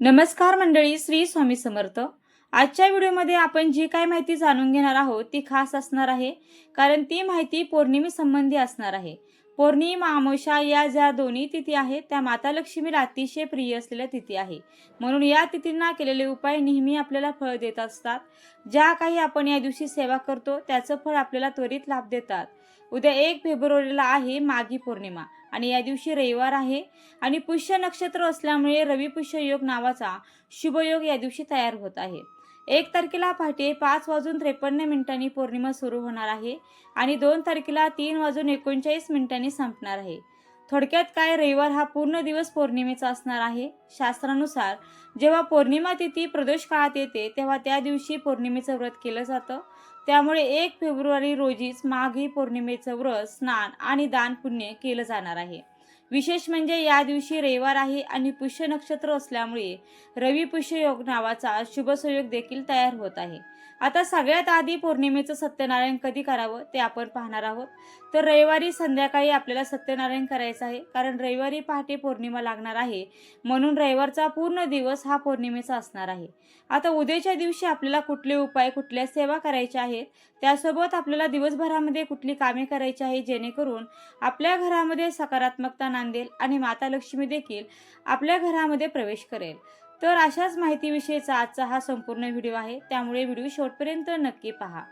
नमस्कार मंडळी, श्री स्वामी समर्थ। आजच्या व्हिडिओमध्ये आपण जी काय माहिती जाणून घेणार आहोत ती खास असणार आहे, कारण ती माहिती पौर्णिमे संबंधी असणार आहे। पौर्णिमा अमावस्या या ज्या दोन्ही तिथी आहेत त्या माता लक्ष्मीला अतिशय प्रिय असलेल्या तिथी आहे, म्हणून या तिथींना केलेले उपाय नेहमी आपल्याला फळ देत असतात। ज्या काही आपण या दिवशी सेवा करतो त्याचं फळ आपल्याला त्वरित लाभ देतात। उद्या 1 फेब्रुवारीला आहे माघी पौर्णिमा आणि या दिवशी रविवार आहे आणि पुष्य नक्षत्र असल्यामुळे रवी पुष्य योग नावाचा शुभ योग या दिवशी तयार होत आहे। 1 तारखेला पहाटे 5:53 पौर्णिमा सुरू होणार आहे आणि 2 तारखेला 3:39 संपणार आहे। थोडक्यात काय, रविवार हा पूर्ण दिवस पौर्णिमेचा असणार आहे। शास्त्रानुसार जेव्हा पौर्णिमा तिथी प्रदोष काळात येते तेव्हा त्या दिवशी पौर्णिमेचं व्रत केलं जातं। त्यामुळे 1 फेब्रुवारी रोजीच माघी पौर्णिमेचं व्रत, स्नान आणि दान पुण्य केलं जाणार आहे। विशेष म्हणजे या दिवशी रविवार आहे आणि पुष्य नक्षत्र असल्यामुळे रवी पुष्य योग नावाचा शुभ संयोग देखील तयार होत आहे। आता सगळ्यात आधी पौर्णिमेचं सत्यनारायण कधी करावं ते आपण पाहणार आहोत। तर रविवारी संध्याकाळी आपल्याला सत्यनारायण करायचं आहे, कारण रविवारी पहाटे पौर्णिमा लागणार आहे, म्हणून रविवारचा पूर्ण दिवस हा पौर्णिमेचा असणार आहे। आता उद्याच्या दिवशी आपल्याला कुठले उपाय, कुठल्या सेवा करायच्या आहेत, त्यासोबत आपल्याला दिवसभरामध्ये कुठली कामे करायची आहे जेणेकरून आपल्या घरामध्ये सकारात्मकता नांदेल आणि माता लक्ष्मी देखील आपल्या घरामध्ये प्रवेश करेल। तर अशाच माहितीविषयीचा आजचा हा संपूर्ण व्हिडिओ आहे, त्यामुळे व्हिडिओ शेवटपर्यंत नक्की पहा।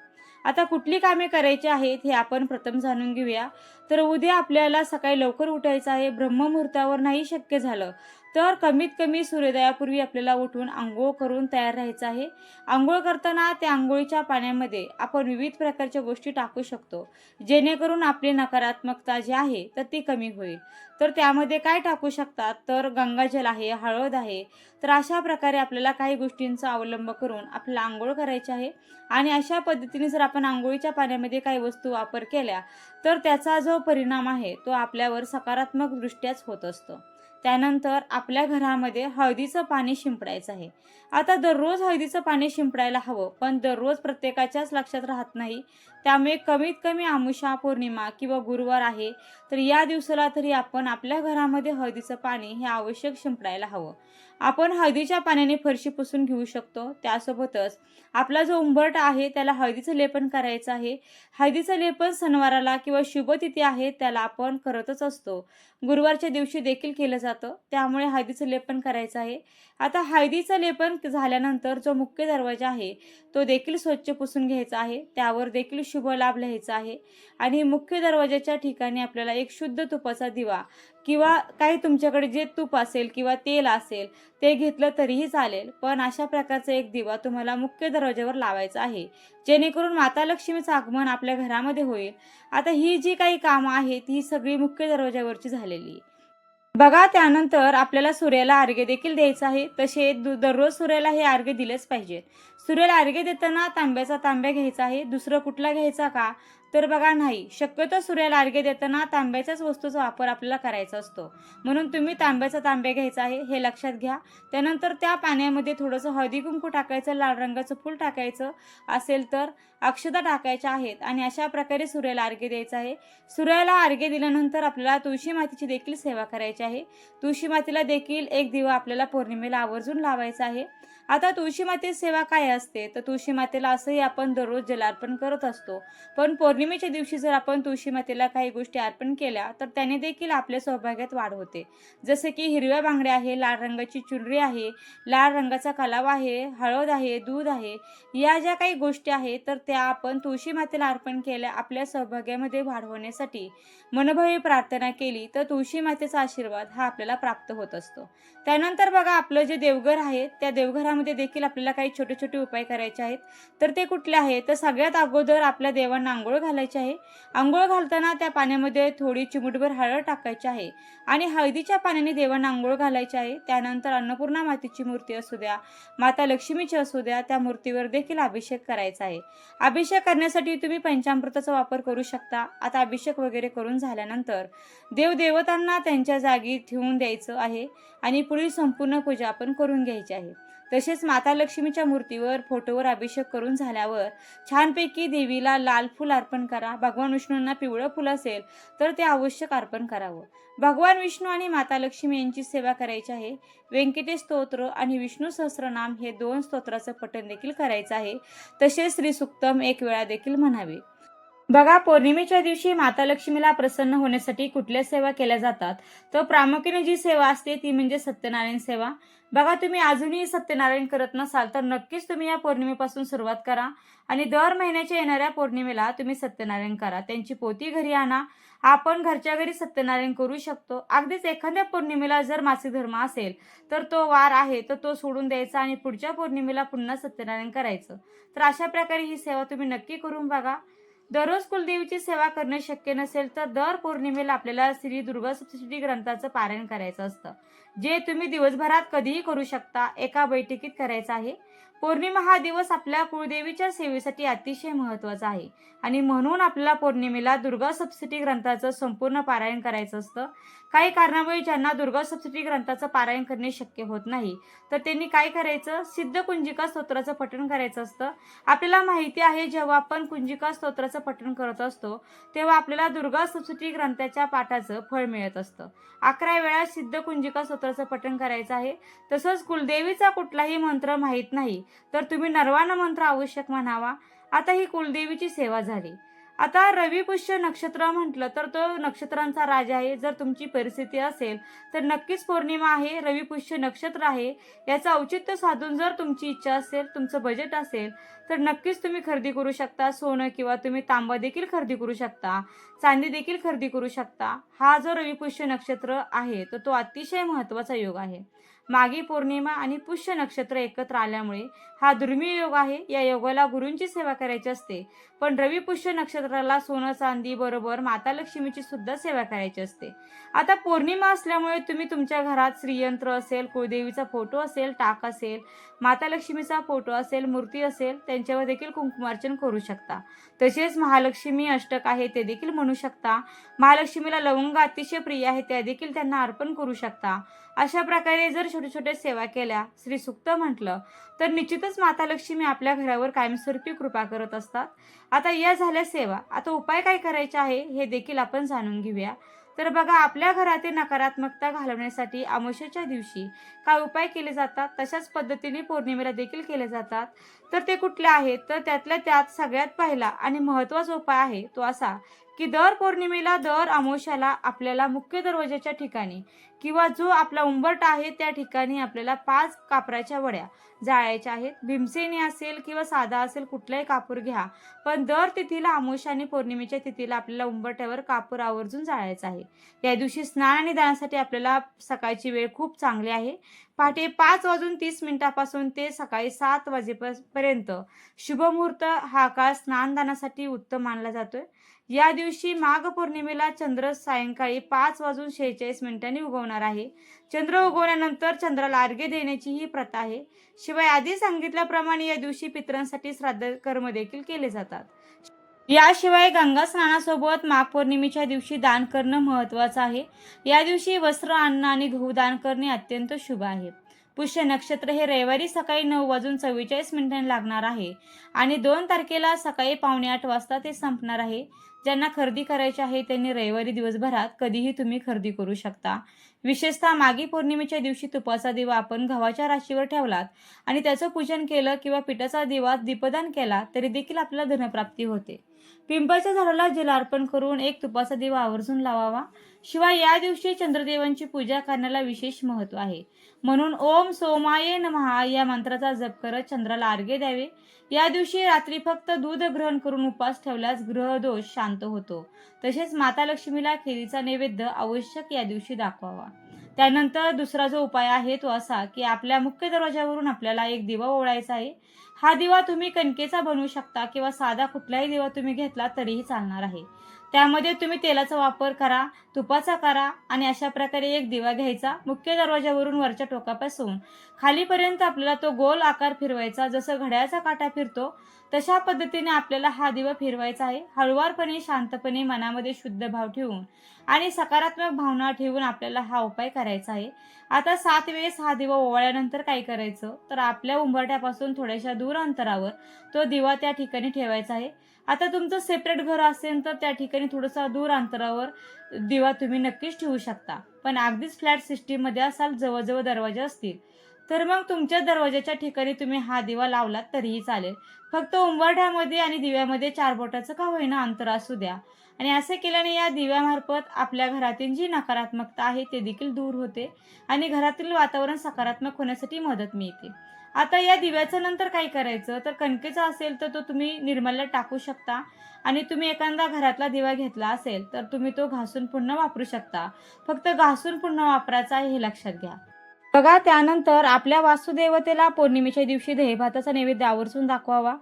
आता कुठली कामे करायची आहेत हे आपण प्रथम जाणून घेऊया। तर उद्या आपल्याला सकाळी लवकर उठायचं आहे। ब्रह्ममुहूर्तावर नाही शक्य झालं तर कमीत कमी सूर्योदयापूर्वी आपल्याला उठून अंघोळ करून तयार राहायचं आहे। अंघोळ करताना त्या अंघोळीच्या पाण्यामध्ये आपण विविध प्रकारच्या गोष्टी टाकू शकतो, जेणेकरून आपली नकारात्मकता जी आहे तर ती कमी होईल। तर त्यामध्ये काय टाकू शकतात, तर गंगाजल आहे, हळद आहे। तर अशा प्रकारे आपल्याला काही गोष्टींचा अवलंब करून आपल्याला अंघोळ करायची आहे आणि अशा पद्धतीने जर आपण अंघोळीच्या पाण्यामध्ये काही वस्तू वापर केल्या तर त्याचा जो परिणाम आहे तो आपल्यावर सकारात्मक दृष्ट्याच होत असतो। त्यानंतर आपल्या घरामध्ये हळदीचं पाणी शिंपडायचं आहे। आता दररोज हळदीचं पाणी शिंपडायला हवं, पण दररोज प्रत्येकाच्याच लक्षात राहत नाही, त्यामुळे कमीत कमी अमावस्या, पौर्णिमा किंवा गुरुवार आहे तर या दिवसाला तरी आपण आपल्या घरामध्ये हळदीचं पाणी हे आवश्यक शिंपडायला हवं। आपण हळदीच्या पाण्याने फरशी पुसून घेऊ शकतो। त्यासोबतच आपला जो उंबरठा आहे त्याला हळदीचं लेपन करायचं आहे। हळदीचं लेपन सणवाराला किंवा शुभतिथी आहे त्याला आपण करतच असतो, गुरुवारच्या दिवशी देखील केलं जातं, त्यामुळे हळदीचं लेपन करायचं आहे। आता हळदीचं लेपन झाल्यानंतर जो मुख्य दरवाजा आहे तो देखील स्वच्छ पुसून घ्यायचा आहे, त्यावर देखील शुभ लाभ लिहायचा आहे आणि मुख्य दरवाजाच्या ठिकाणी आपल्याला एक शुद्ध तुपाचा दिवा किंवा काही तुमच्याकडे जे तूप असेल किंवा तेल असेल ते घेतलं तरीही चालेल, पण अशा प्रकारचा एक दिवा तुम्हाला मुख्य दरवाजावर लावायचा आहे, जेणेकरून माता लक्ष्मीचं आगमन आपल्या घरामध्ये होईल। आता ही जी काही कामं आहेत ही सगळी मुख्य दरवाजावरची झालेली बघा। त्यानंतर आपल्याला सूर्याला अर्घ्य देखील द्यायचं आहे। तसे दररोज सूर्याला हे अर्घ्य दिलेच पाहिजे। सूर्याला अर्घ्य देताना तांब्याचा तांब्या घ्यायचा आहे, दुसरं कुठला घ्यायचा का, तर बघा नाही, शक्यतो सूर्याला अर्घ्य देताना तांब्याच्याच वस्तूचा वापर आपल्याला करायचा असतो, म्हणून तुम्ही तांब्याचा तांब्या घ्यायचा आहे हे लक्षात घ्या। त्यानंतर त्या पाण्यामध्ये थोडंसं हळदी कुंकू टाकायचं, लाल रंगाचं फूल टाकायचं असेल तर अक्षता टाकायच्या आहेत आणि अशा प्रकारे सूर्याला अर्घ्य द्यायचं आहे। सूर्याला अर्घ्य दिल्यानंतर आपल्याला तुळशी मातेची देखील सेवा करायची आहे। तुळशी मातेला देखील एक दिवा आपल्याला पौर्णिमेला आवर्जून लावायचा आहे। आता तुळशी मातेची सेवा काय असते, तर तुळशी मातेला असंही आपण दररोज जलार्पण करत असतो, पण पौर्णिमेच्या दिवशी जर आपण तुळशी मातेला काही गोष्टी अर्पण केल्या तर त्याने देखील आपल्या सौभाग्यात वाढ होते। जसे की हिरव्या बांगड्या आहे, लाल रंगाची चुनरी आहे, लाल रंगाचा कलावा आहे, हळद आहे, दूध आहे, या ज्या काही गोष्टी आहेत तर त्या आपण तुळशी मातेला अर्पण केल्या आपल्या सौभाग्यामध्ये वाढ होण्यासाठी मनोभावे प्रार्थना केली तर तुळशी मातेचा आशीर्वाद हा आपल्याला प्राप्त होत असतो। त्यानंतर बघा, आपलं जे देवघर आहे त्या देवघरामध्ये देखील आपल्याला काही छोटे छोटे उपाय करायचे आहेत। तर ते कुठले आहेत, तर सगळ्यात अगोदर आपल्या देवांना आंघोळ घालायची आहे। आंघोळ घालताना त्या पाण्यामध्ये थोडी चिमूटभर हळद टाकायची आहे आणि हळदीच्या पाण्याने देवांना आंघोळ घालायची आहे। त्यानंतर अन्नपूर्णा मातेची मूर्ती असू द्या, माता लक्ष्मीची असू द्या, त्या मूर्तीवर देखील अभिषेक करायचा आहे। अभिषेक करण्यासाठी तुम्ही पंचामृताचा वापर करू शकता। आता अभिषेक वगैरे करून झाल्यानंतर देवदेवतांना त्यांच्या जागी ठेवून द्यायचं आहे आणि पुढील संपूर्ण पूजा आपण करून घ्यायची आहे। तसेच माता लक्ष्मीच्या मूर्तीवर फोटोवर अभिषेक करून झाल्यावर छानपैकी देवीला लाल फूल अर्पण करा. भगवान विष्णूंना पिवळं फूल असेल तर ते आवश्यक अर्पण करावं. भगवान विष्णू आणि माता लक्ष्मी यांची सेवा करायची आहे. व्यंकटेश स्तोत्र आणि विष्णू सहस्रनाम हे 2 स्तोत्राचं पठण देखील करायचं आहे. तसेच श्री सुक्तम 1 वेळा देखील म्हणावे. बघा, पौर्णिमेच्या दिवशी माता लक्ष्मीला प्रसन्न होण्यासाठी कुठल्या सेवा केल्या जातात, तर प्रामुख्याने जी सेवा असते ती म्हणजे सत्यनारायण सेवा. बघा, तुम्ही अजूनही सत्यनारायण करत नसाल तर नक्कीच तुम्ही या पौर्णिमेपासून सुरुवात करा आणि दर महिन्याच्या येणाऱ्या पौर्णिमेला तुम्ही सत्यनारायण करा. त्यांची पोथी घरी आणा. आपण घरच्या घरी सत्यनारायण करू शकतो. अगदीच एखाद्या पौर्णिमेला जर मासिक धर्म असेल तर तो वार आहे तर तो सोडून द्यायचा आणि पुढच्या पौर्णिमेला पुन्हा सत्यनारायण करायचं. तर अशा प्रकारे ही सेवा तुम्ही नक्की करून बघा. दररोज कुलदेवीची सेवा करणे शक्य नसेल तर दर पौर्णिमेला आपल्याला श्री दुर्गा सप्तशती ग्रंथाचं पारायण करायचं असतं, जे तुम्ही दिवसभरात कधीही करू शकता. एका बैठकीत करायचं आहे. पौर्णिमा हा दिवस आपल्या कुळदेवीच्या सेवेसाठी अतिशय महत्त्वाचा आहे आणि म्हणून आपल्याला पौर्णिमेला दुर्गा सप्तशती ग्रंथाचं संपूर्ण पारायण करायचं असतं. काही कारणामुळे ज्यांना दुर्गा सप्तशती ग्रंथाचं पारायण करणे शक्य होत नाही तर त्यांनी काय करायचं, सिद्ध कुंजिका स्तोत्राचं पठण करायचं असतं. आपल्याला माहिती आहे, जेव्हा आपण कुंजिका स्तोत्राचं पठण करत असतो तेव्हा आपल्याला दुर्गा सप्तशती ग्रंथाच्या पाठाचं फळ मिळत असतं. 11 वेळा सिद्ध कुंजिका स्तोत्राचं पठण करायचं आहे. तसंच कुलदेवीचा कुठलाही मंत्र माहीत नाही तर तुम्ही नरवाण मंत्र आवश्यक म्हणावा. आता ही कुलदेवीची सेवा झाली. आता रवी पुष्य नक्षत्र म्हटलं तर तो नक्षत्रांचा राजा आहे. जर तुमची परिस्थिती असेल तर नक्कीच पौर्णिमा आहे, रवी पुष्य नक्षत्र आहे, याचं औचित्य साधून जर तुमची इच्छा असेल, तुमचं बजेट असेल तर नक्कीच तुम्ही खरेदी करू शकता. सोनं किंवा तुम्ही तांबा देखील खरेदी करू शकता, चांदी देखील खरेदी करू शकता. हा जो रवी पुष्य नक्षत्र आहे तर तो अतिशय महत्त्वाचा योग आहे. मागी पौर्णिमा आणि पुष्य नक्षत्र एकत्र आल्यामुळे हा दुर्मिळ योग आहे. या योगाला गुरूंची सेवा करायची असते, पण रवी पुष्य नक्षत्राला सोनं चांदी बरोबर माता लक्ष्मीची सुद्धा सेवा करायची असते. आता पौर्णिमा असल्यामुळे तुम्ही तुमच्या घरात श्रीयंत्र असेल, कुळदेवीचा फोटो असेल, टाक असेल, माता लक्ष्मीचा फोटो असेल, मूर्ती असेल, त्यांच्यावर देखील कुंकुमार्चन करू शकता. तसेच महालक्ष्मी अष्टक आहे ते देखील म्हणू शकता. महालक्ष्मीला लवंग अतिशय प्रिय आहे, त्या देखील त्यांना अर्पण करू शकता. अशा प्रकारे जर छोट्या छोट्या सेवा केल्या, श्री सुक्त म्हटलं तर निश्चितच माता लक्ष्मी आपल्या घरावर कायमस्वरूपी कृपा करत असतात. आता या झाल्या सेवा. आता उपाय काय करायचे आहे हे देखील आपण जाणून घेऊया. तर बघा, आपल्या घरातील नकारात्मकता घालवण्यासाठी अमावस्येच्या दिवशी काय उपाय केले जातात, तशाच पद्धतीने पौर्णिमेला देखील केले जातात. तर ते कुठले आहेत, तर त्यातल्या त्यात सगळ्यात पहिला आणि महत्त्वाचा उपाय आहे तो असा की दर पौर्णिमेला, दर अमावस्याला आपल्याला मुख्य दरवाजाच्या ठिकाणी किंवा जो आपला उंबरट आहे त्या ठिकाणी आपल्याला 5 कापराच्या वड्या जाळायच्या आहेत. भीमसेनी असेल किंवा साधा असेल, कुठलाही कापूर घ्या, पण दर तिथीला, अमावस्या आणि पौर्णिमेच्या तिथीला आपल्याला उंबरट्यावर कापूर आवर्जून जाळायचा आहे. या दिवशी स्नान आणि दानासाठी आपल्याला सकाळची वेळ खूप चांगली आहे. पहाटे 5:30 ते सकाळी 7 वाजेपर्यंत शुभमुहूर्त हा काळ स्नानदानासाठी उत्तम मानला जातोय. या दिवशी माघ पौर्णिमेला चंद्र सायंकाळी 5:46 उगवणार आहे. चंद्र उगवल्यानंतर चंद्राला अर्घ्य देण्याची ही प्रथा आहे. शिवाय आधी सांगितल्याप्रमाणे या दिवशी पितरांसाठी श्राद्ध कर्म देखील केले जातात. याशिवाय गंगा स्नानासोबत माघ पौर्णिमेच्या दिवशी दान करणं महत्त्वाचं आहे. या दिवशी वस्त्र, अन्न आणि गहू दान करणे अत्यंत शुभ आहे. पुष्य नक्षत्र हे रविवारी सकाळी 9:44 लागणार आहे आणि 2 तारखेला सकाळी 7:45 वाजता ते संपणार आहे. ज्यांना खरेदी करायची आहे त्यांनी रविवारी दिवसभरात कधीही तुम्ही खरेदी करू शकता. विशेषतः मागी पौर्णिमेच्या दिवशी तुपाचा दिवा आपण गव्हाच्या राशीवर ठेवलात आणि त्याचं पूजन केलं किंवा पिठाचा दिवा दीपदान केला तरी देखील आपल्याला धनप्राप्ती होते. पिंपळाच्या झाडाला जल अर्पण करून एक तुपाचा दिवा आवर्जून लावावा. शिवाय या दिवशी चंद्रदेवांची पूजा करण्याला विशेष महत्त्व आहे. म्हणून ओम सोमाय नमः या मंत्राचा जप करत चंद्राला अर्घ्य द्यावे. या दिवशी रात्री फक्त दूध ग्रहण करून उपवास ठेवल्यास ग्रहदोष शांत होतो. तसेच माता लक्ष्मीला खिरीचा नैवेद्य आवश्यक या दिवशी दाखवावा. त्यानंतर दुसरा जो उपाय आहे तो असा की आपल्या मुख्य दरवाजावरून आपल्याला एक दिवा ओवाळायचा आहे. हा दिवा तुम्ही कणकेचा बनवू शकता किंवा साधा कुठलाही दिवा तुम्ही घेतला तरीही चालणार आहे. त्यामध्ये तुम्ही तेलाचा वापर करा, तुपाचा करा आणि अशा प्रकारे एक दिवा घ्यायचा. मुख्य दरवाजावरून वरच्या टोकापासून खालीपर्यंत आपल्याला तो गोल आकार फिरवायचा. जसं घड्याळाचा काटा फिरतो तशा पद्धतीने आपल्याला हा दिवा फिरवायचा आहे. हळुवारपणे, शांतपणे, मनामध्ये शुद्ध भाव ठेवून आणि सकारात्मक भावना ठेवून आपल्याला हा उपाय करायचा आहे. आता 7 वेळेस हा दिवा ओवाळल्यानंतर काय करायचं, तर आपल्या उंबरठ्यापासून थोड्याशा दूर अंतरावर तो दिवा त्या ठिकाणी ठेवायचा आहे. आता तुमचं सेपरेट घर असेल तर त्या ठिकाणी थोडंसं दूर अंतरावर दिवा तुम्ही नक्कीच ठेवू शकता. पण अगदीच फ्लॅट सिस्टीममध्ये असाल, जवळजवळ दरवाजे असतील, तर मग तुमच्या दरवाजाच्या ठिकाणी तुम्ही हा दिवा लावलात तरीही चालेल. फक्त उंबरठ्यामध्ये आणि दिव्यामध्ये 4 बोटाचं का होईना अंतर असू द्या. आणि असे केल्याने या दिव्यामार्फत आपल्या घरातील जी नकारात्मकता आहे ते देखील दूर होते आणि घरातील वातावरण सकारात्मक होण्यासाठी मदत मिळते. आता या दिव्याचं नंतर काय करायचं, तर कणकेचा असेल तर तो तुम्ही निर्माल्यात टाकू शकता आणि तुम्ही एखादा घरातला दिवा घेतला असेल तर तुम्ही तो घासून पुन्हा वापरू शकता. फक्त घासून पुन्हा वापरायचा आहे हे लक्षात घ्या. बघा, त्यानंतर आपल्या वास्तुदेवतेला पौर्णिमेच्या दिवशी दहीभाताचा नैवेद्य आवर्जून दाखवावा.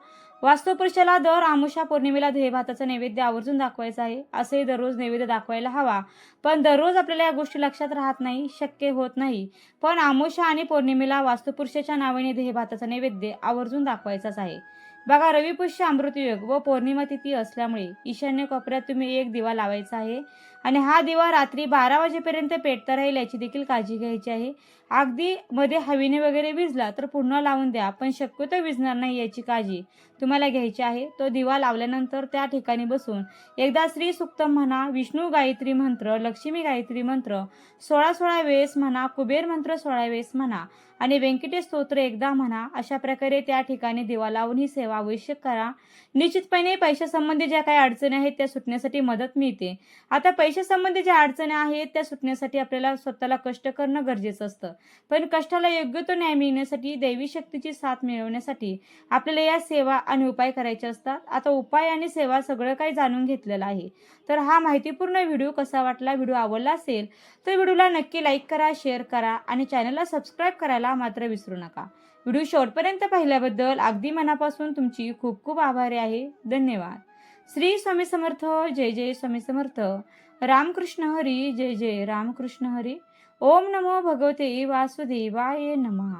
वास्तुपुरुषाला दर अमावस्या पौर्णिमेला दहीभाताचा नैवेद्य आवर्जून दाखवायचा आहे. असेही दररोज नैवेद्य दाखवायला हवा. पण दररोज आपल्याला या गोष्टी लक्षात राहत नाही, शक्य होत नाही. पण अमावस्या आणि पौर्णिमेला वास्तुपुरुषाच्या नावाने दहीभाताचा नैवेद्य आवर्जून दाखवायचाच आहे. बघा, रविपुष्य अमृतयोग व पौर्णिमा तिथी असल्यामुळे ईशान्य कोपऱ्यात तुम्ही एक दिवा लावायचा आहे आणि हा दिवा रात्री 12 वाजेपर्यंत पेटता राहील याची देखील काळजी घ्यायची आहे. अगदी मध्ये हवेने वगैरे विझला तर पुन्हा लावून द्या, पण शक्यतो विझणार नाही याची काळजी तुम्हाला घ्यायची आहे. तो दिवा लावल्यानंतर त्या ठिकाणी बसून एकदा श्री सुक्तम म्हणा, विष्णू गायत्री मंत्र, लक्ष्मी गायत्री मंत्र 16 वेळेस म्हणा, कुबेर मंत्र 16 वेळेस म्हणा आणि व्यंकटेश स्तोत्र एकदा म्हणा. अशा प्रकारे त्या ठिकाणी दिवा लावून ही सेवा अवश्य करा. निश्चितपणे पैशासंबंधी ज्या काही अडचणी आहेत त्या सुटण्यासाठी मदत मिळते. आता पैशासंबंधी ज्या अडचणी आहेत त्या सुटण्यासाठी आपल्याला स्वतःला कष्ट करणं गरजेचं असतं. पण कष्टाला योग्य तो न्याय मिळण्यासाठी, दैवी शक्तीची साथ मिळवण्यासाठी आपल्याला या सेवा आणि उपाय करायचे असतात. आता उपाय आणि सेवा सगळं काही जाणून घेतलेलं आहे. तर हा माहितीपूर्ण व्हिडिओ कसा वाटला, व्हिडिओ आवडला असेल तर व्हिडिओला नक्की लाईक करा, शेअर करा आणि चॅनलला सबस्क्राईब करायला मात्र विसरू नका. व्हिडिओ शेवटपर्यंत पाहिल्याबद्दल अगदी मनापासून तुमची खूप खूप आभारी आहे. धन्यवाद. श्री स्वामी समर्थ. जय जय स्वामी समर्थ. रामकृष्ण हरी. जय जय रामकृष्ण हरी. ओम नमो भगवते वासुदेवाय नमः.